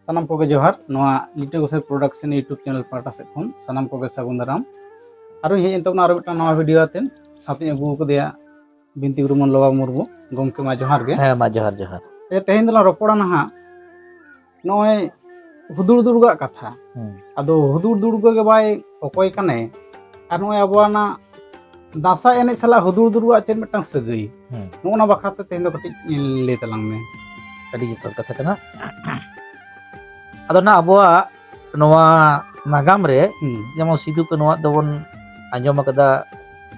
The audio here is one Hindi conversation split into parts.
सानाम कोगे जोहार नोआ लिटे गोसे प्रोडक्शन यूट्यूब चैनल पाटा से फोन सानाम कोगे सागुन दाराम आरो हे एंतो आरो मिटा नवा वीडियो आतेन साथे अगु कदेया बिनती गुरुमन लोबा मुर्मू गमके मा जोहार गे हाँ मा जोहार जोहार ए तेहेन दला रोपड़ा नहा नोय हुदुर दुर्गा कथा आदो हुदुर दुर्गा गे बाय अकोय कने आर नोय अबवाना दासा एने सला हुदुर दुर्गा चेन मिटा सगई नोना बखाते तेहेन दो कटि ले तलांग में अड़ी जतो कथा कना अदो ना अबवा नोवा नागाम रे जेमन सिदु कानुआ दोबन आंजम कदा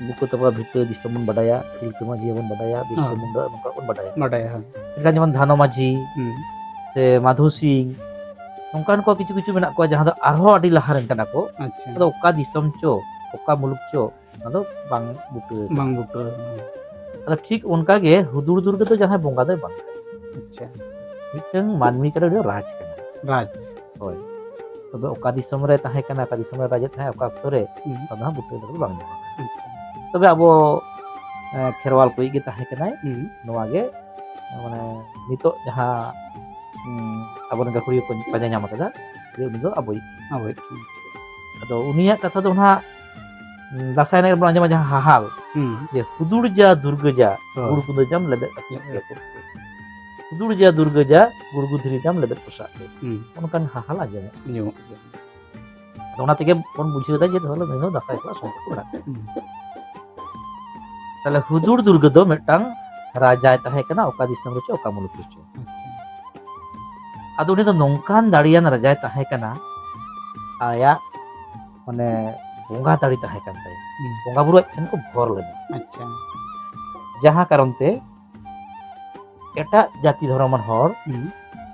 बुकु तबा भिटे दिसमन बडाया तिलका माझी बन बडाया बिरसा मुंडा नका बन बडाया इनका जेमन धानो माझी से माधु सिंह नोंकान को किछु किछु मेना को जहां दो आरो अडी लहारन कना को अच्छा अदो ओका दिसम चो ओका मुलुक चो अदो बांग बुटो अदो ठीक उनका गे हुदुर दुर्गा तो जहां बोंगा दो बांग अच्छा मिटंग मानमी करे दो राज कना राज होय तबे ओका दिसम रे ताहे कना ओका दिसम रे राज ताहे ओका अक्तो रे अदा बुटो दो बांग तबे अबो खेरवाल कोई गे ताहे कना नोवा गे माने नितो जहां abon gakuri ko pada nyama kada dia undo aboy ado unia kata do na dasai na belanja maja hahal dia hudurja durgaja guru kundo jam lebet ati ko hudurja durgaja guru gudri jam lebet posa ono kan hahal aja nyu ado na tege pon buji da je thole no dasai kala songko ko rak tale hudur durga do metang raja tahe kana oka disam ro oka muluk ro अदो उनी तो नोंकान दाड़ियान राजा ताहे कना आया माने बोंगा दाड़ी ताहे कन ताय बोंगा बुरु ठन को भर ले अच्छा जहां कारण ते एटा जाति धर्मन हर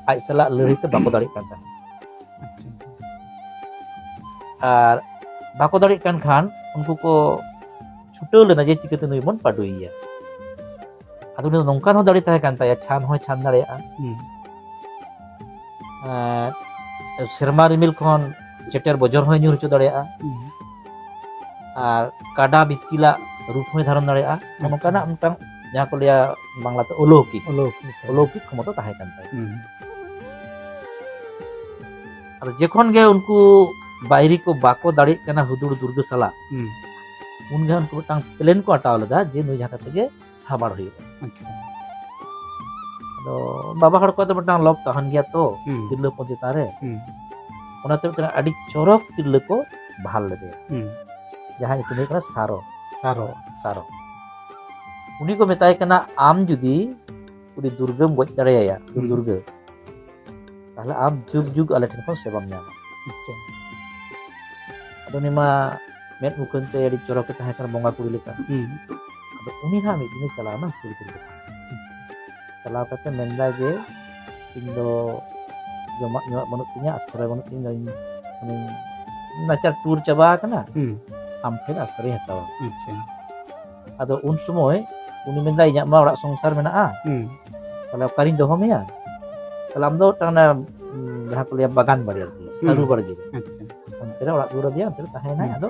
आज सला लड़ी ते बाको दाड़ी कन ताय अच्छा आर बाको दाड़ी कन खान उनको को छुटो लेना जे चिकते नुई मन पाडुइया अदो उनी नोंकान हो दाड़ी ताहे कन ताय छान हो छान दाड़िया सेरमा रिमिल खन चेटर बजर हो न्यूर चो दाड़िया आर काडा बितकिला रूप हो धारण दाड़िया नोकाना मिटांग जहां को लिया बांग्ला ते अलौकिक क्षमता ताहे कान ताय आर जेखन गे उनको बायरी को बाको दाड़ी कना हुदुर दुर्गा सला उनगे उनको मिटांग प्लेन को हटाव लेदा जे नुई जहां कते गे साबाड़ होई तो बाबा हड़ को तो मिटांग लॉक तहन गया तो तिरले पहुंचे तारे ओनाते मिटांग अडी चोरक तिरले को भाल ले दे जहां इतने कना सारो उनी को मेताय कना आम जुदी उडी दुर्गम गज दाड़ेया दुर्गा ताहले आम जुग जुग आले ठन को सेवाम न्यामा अच्छा अदो निमा मेट मुखन ते अडी चोरक के ताहे कना बोंगा कुड़ी लेका अदो उनी ना मी दिन चला ना कुड़ी चलाव कते मेंदा जे इन दो जमा nyuak banut punya astra banut ini dari nacar tour coba kana am phen astra hataw अच्छा ado un sumoy uni menda inya ma orak songsar mena kalau karin doho meya kalau am do tana jaha kuliah bagan bari arti saru bargi अच्छा ontere orak dura dia ontere tahena ado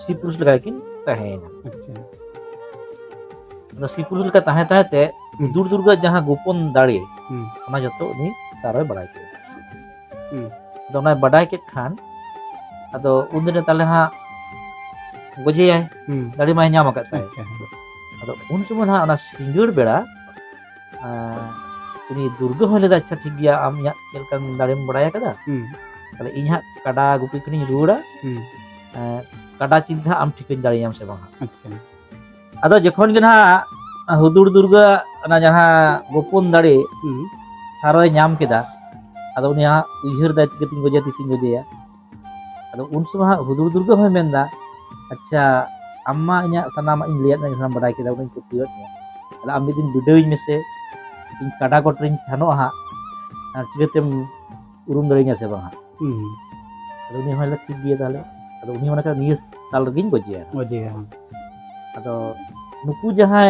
si purus lagakin tahena अच्छा ado si purus leka tahe te हुदुर Durga जहां गोपन दाड़ी ओना जतो उनी सारोय बडाय के दोना बडाय के खान अदो उनदिन ताले हा गोजे आय दाड़ी माय न्याम का ताय अदो उन समय हा ओना सिंगड़ बेड़ा उनी दुर्गा होले दा अच्छा ठीक गया आम या केलकन दाड़ीम बडाय कदा ताले इन हा काडा गुपी कनी रुड़ा काडा चिंता आम ठीक दाड़ीयाम से बा अच्छा अदो जखन गे ना हुदुर दुर्गा ना जहां गोपन दाड़ी सारोय नाम केदा अदो उनी उइहर दा तिगतिन गोजे तिसिन गोजेया अदो उन समय हुदुर दुर्गा होय मेंदा अच्छा अम्मा इnya सनामा इन लिया ना सनाम बडाय केदा उनी कुतियत nya अला आम दिन बिडोय मेसे इन काडा कोटरिन छानो हा आर तिगतेम उरुम दाड़िया से बा अदो उनी होयला ठीक दिया ताले अदो उनी होना का नियस ताल गिन गोजेया अदो नुकु जहां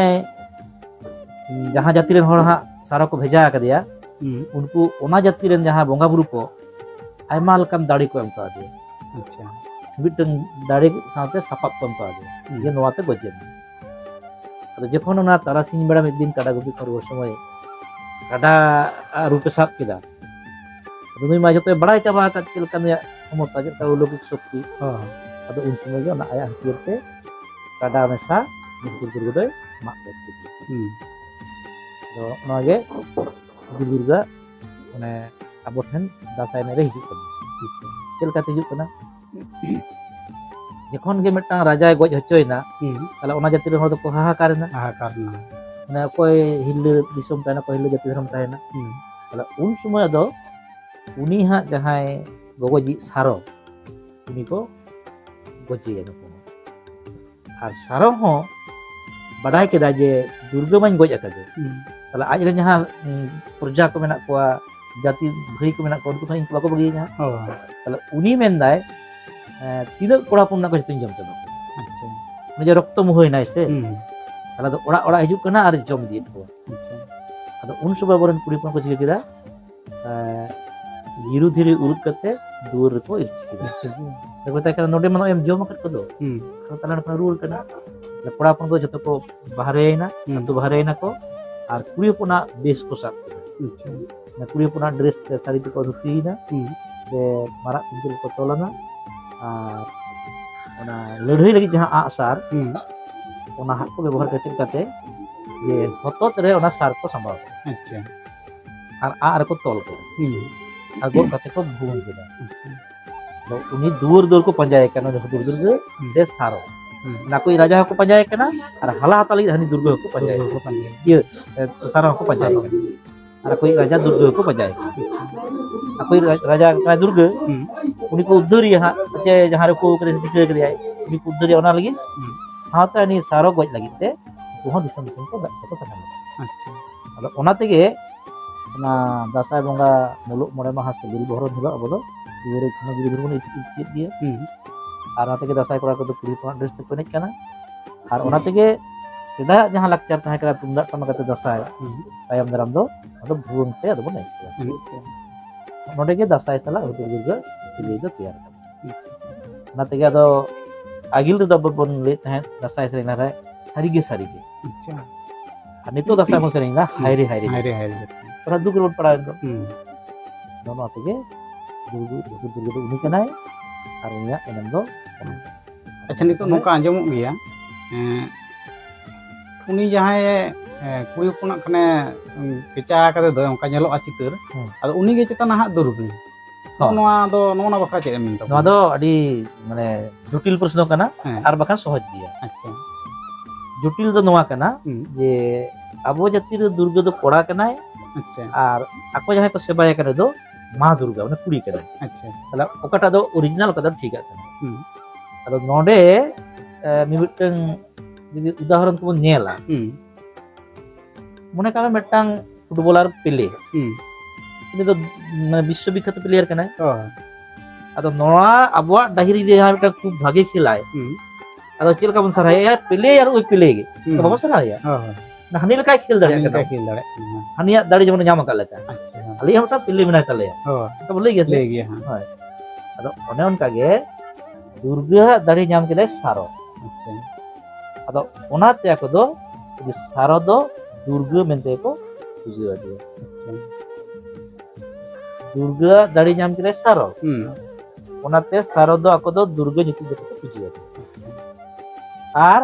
जाति रेन हर हा सारो को भेजा कदिया उनको ओना जाति रेन जहां बोंगा बुरु को आयमा लकन दाड़ी को एम का दे अच्छा मिटन दाड़ी साथे सपाप को एम का दे ये नोवाते गजे अदो जखन ओना तारासिन बेड़ा मिद दिन काडा गुपी कर समय काडा रूपे साब केदा नुई मा जतो बड़ाई चाबा का चलका नुया क्षमता जका अलौकिक शक्ति अदो उन समय जो आया हथियार ते काडा मेसा दुर्गा दो मा तो नगे दुर्गा माने अब ठन दासाय ने हिजु चलका ते हिजु कना जखन के मिटा राजा गज हचोयना ताला ओना जाति रे हर दो हाहाकार ना माने कोई हिल्ले दिसम ताना कोई हिल्ले जाति धर्म ताना ताला उन समय दो उनी हा जहाय गगोजी सारो उनी को गजी नको और सारो हो बड़ाई केदा जे दुर्गा माñ गज अकादे ताला आज रे जहां प्रजा को मेना कोआ जाति भाई को मेना को उनको थाइन बाको बगी ना ताला उनी मेनदाय तीन कोड़ा पुना को जतिन जम चबा अच्छा मुझे रक्त मोहय नाय से ताला दो ओड़ा ओड़ा हिजु कना और जम दिए को अच्छा अदो उन सब बरन कुड़ी पन को चिके केदा गिरु धीरे उरुद करते दूर को इरच देखो ता नोडे मनो एम जम कर दो ताला न रूल कना पड़ा पन को जतो को बाहरेना तो बाहरेना को और कुड़ी पना बेस को साथ अच्छा ना कुड़ी पना ड्रेस साड़ी को धुतीना जे मारा पिंजल को तोलाना और ओना लड़ाई लगी जहां आसार ओना हाथ को व्यवहार कर चिकाते जे हतत रे ओना सार को संभाल अच्छा और आर को तोल कर और गोल कते को भून केदा तो उनी दूर दूर को पंजाय कना दूर दूर से सारो ना कोई राजा को पंजाय कना और हला हताली हनी दुर्गा को पंजाय ये सारो को पंजाय और कोई राजा दुर्गा को पंजाय कोई राजा का दुर्गा उनी को उद्धरी हा जे जहां रे को करे सिके करे उनी को उद्धरी ओना लगी साता नि सारो गज लगी ते को दिसम दिसम को को सनम अच्छा अदा ओना तेगे ना दासाय बंगा मुलुक मोड़े माहा सिबिल बहरन हिलो अब दो दुरे खना गिदिर बन इचित दिए और ओना तेगे दासाय कोड़ा को दो कुड़ी पन ड्रेस ते को नेक कना और ओना तेगे सीधा जहां लक्चर तहा करा तुमदा टमा कते दासाय तायम दराम दो अदो भून ते अदो बन नोडे के दासाय सला दुर्गा सिले दो तैयार ना तेगे अदो आगिल रे दब बन ले तहा दासाय सरेना रे सारी गे अच्छा और नितो दासाय बन सरेना हायरे थोड़ा दुख रोड पड़ा दो दोनों आते दुर्गा दो उनी कनाय और उनिया एनम दो अच्छा नितो नोका आंजमो गया उनी जहां कुड़ी पुना कने केचा कते दो ओंका नेलो चितर आदो उनी गे चेता नाहा दुर्गनी नोआ दो नोना बखा चे मिन नोआ दो अडी माने जटिल प्रश्न कना और बखा सहज गया अच्छा जटिल दो नोआ कना जे अबो जाति रे दुर्गा दो कोड़ा कनाय अच्छा और ako जहां को सेवाय करे दो मां दुर्गा माने कुड़ी करे अच्छा तला ओकाटा दो ओरिजिनल कदम ठीक है अदो नोडे मिमिटन जदि उदाहरण को नेला मने कामे मिटांग फुटबॉलर पेले उनी दो माने विश्व विख्यात प्लेयर कना अदो नोआ अबवा डाहिरी जे जहां मिटांग खूब भागे खिलाय अदो चेलका बन सराय यार प्ले यार ओई प्ले गे तो बाबा सराय ना हनी लका खेल दाड़े हनिया दाड़ी जमन नाम का लेका अच्छा अली हमटा पिल्ली मिना तले तो बोले गे ले गे हां अदो ओने उनका गे दुर्गा दाड़ी नाम केले सारो अच्छा अदो ओना ते को दो सारो दो दुर्गा मेनते को बुझियो दे अच्छा दुर्गा दाड़ी नाम केले सारो ओना ते सारो दो ako दो दुर्गा ᱧᱩᱛᱩᱢ ᱫᱚ को बुझियो आर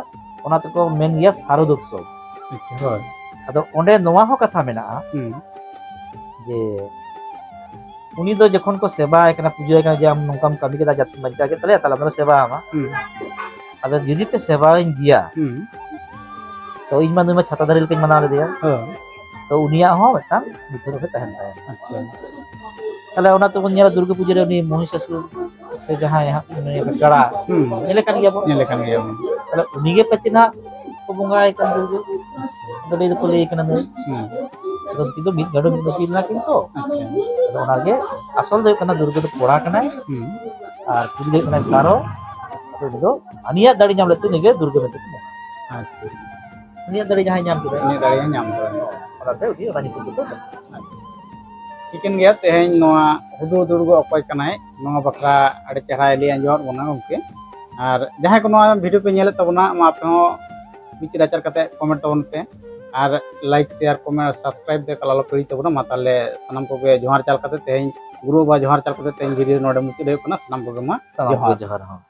ओना ते को मेन गया सारो दोक्सो अच्छा अदो ओंडे नोवा हो कथा मेना जे उनी दो जखन को सेवा एकना पूजा एकना जे हम नोंकाम कमी केदा जाति बच्चा के तले ताला हमरा सेवा आमा अदो यदि पे सेवा इन दिया तो इन माने में छाता दरिल के मना ले दिया तो उनिया हो बेटा मिठो के तहन अच्छा तले ओना तो नेला दुर्गा पूजा रे उनी महिषासुर से जहां यहां उनी गड़ा नेले कान गया तले उनी के पचिना को बंगा एकन दुर्गा दले को ले एकन तो तिदो मिद गडो मिद पिलना किंतो अच्छा तो ओनागे असल दो कना दुर्गा तो कोड़ा कना और कुड़ी कना सारो तो अनिया दाड़ी नाम लेते नेगे दुर्गा में अच्छा अनिया दाड़ी जहां नाम केदा अनिया दाड़ी नाम केदा ओनाते उडी रानी को तो चिकन गया तेहेन नोआ हुदु दुर्गा अकय कनाय नोआ बकरा अडे चेहरा ले अंजोर बना गमके और जहां को नोआ वीडियो पे नेले तबना मा पे हो बीच राचार कते कमेंट तबन पे और लाइक शेयर कमेंट सब्सक्राइब दे कला करी तबना मा ताले सनम को जोहार चाल करते तेज गुरु बा जोहार चाल करते तेज वीडियो नोडे मुचाद होना सनम को मा सालाम को जोहार हाँ